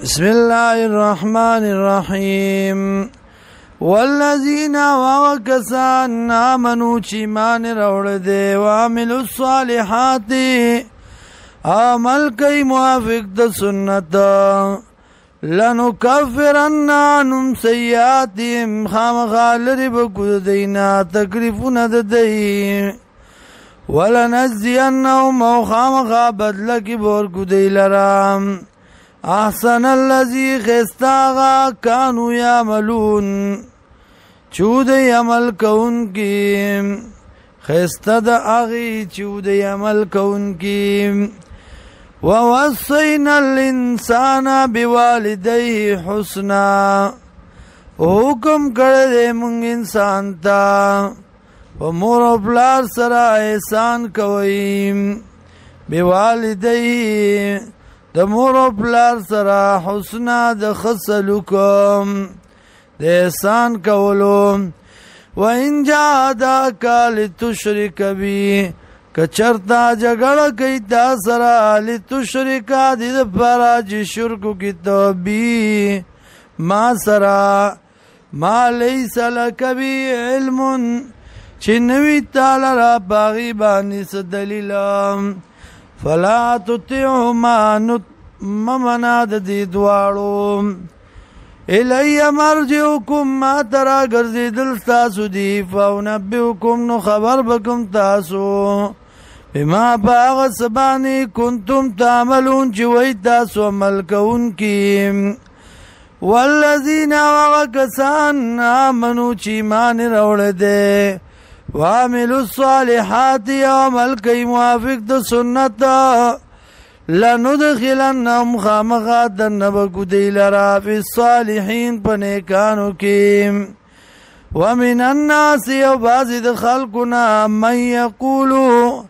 بسم الله الرحمن الرحيم والذين وكسان آمنوا چیمان روڑ دے وعملوا الصالحات عمل کئی موافق د سنت لنکفرن عنهم سیئاتهم خامخالر بکو دینا تکلیفون ددئی ولنجزینهم او خامخا بدل کی بورکو دی لرام احسن الذی خستاغا کانو یعملون چود عمل کون کی خستد اغی چود عمل کون کی ووصینا الانسان بوالدیه حسنا حکم کردے منگ انسان تا ومور و پلار سرا احسان کوئیم بوالدیه د مور و پلار سرا حسنا د خسلکم د احسان کولو و ان جاهداک لتشرک بی کچرتا جګړه کوي تا سرا لتشرک د پارا چې شرک کی تو بی ما سرا ما لیس لک بی علم چې نوی تعالی را باغی باندې دلیل فلا تطعهما ممنا د دې دواړو الی مرجعکم ما ترا ګرځیدل تاسو دی فونبئکم نو خبر بکم تاسو بما باغ سبانی کنتم تعملون چې وای تاسو عمل کوونکی والذین وکسان آمنوا چې ایمان راوړل دي وعملوا الصالحات عمل کئی موافق د سنت لندخلنهم خامخا دنبکو دی لرا فی الصالحین پنیکانو کی ومن الناس و بازی د خلقنا من یقولو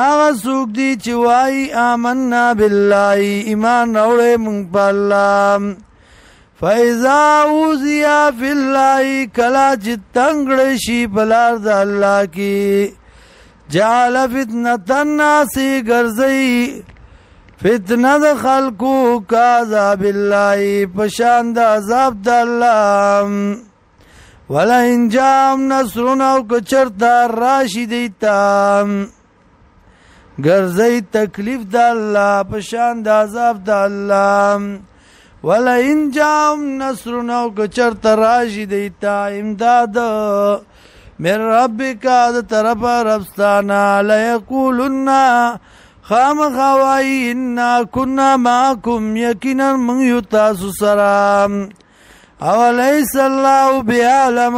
آغا سوک دی چوائی آمنا باللہ ایمان روڑے منگ پا اللہ فَإِذَا أُوذِيَ فِي اللَّهِ کلا چې تنگړ شي بلار د الله کی جعل فتنة الناس ګرځي فتنه د خلقو کا عذاب الله پشان د عذاب د الله ولا ان جام نصرنا او کچرتا راشد ایتا ګرځي تکلیف د الله پشان د عذاب د الله ولا ان جام نصرنا کچرت راشد ایتا امداد من ربک د طرف ربستانا ليقولن خام خوای انا كنا معكم یقینا من یتاسو سلام اولیس الله بعلم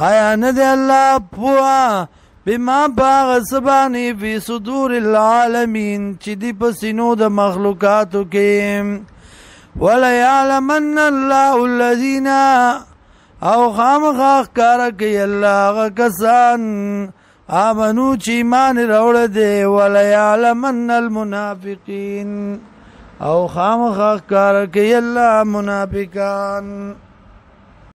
آیا ند الله پوا بما باغ سبانی فی صدور العالمین چې دی پسینو د مخلوقاتو کې وَلَيَعْلَمَنَّ اللَّهُ الَّذِينَ او خامخا کار کوي الله کسان آمنو چې ایمان راوړل دي وَلَيَعْلَمَنَّ الْمُنَافِقِينَ او خامخا کار کوي الله منافقان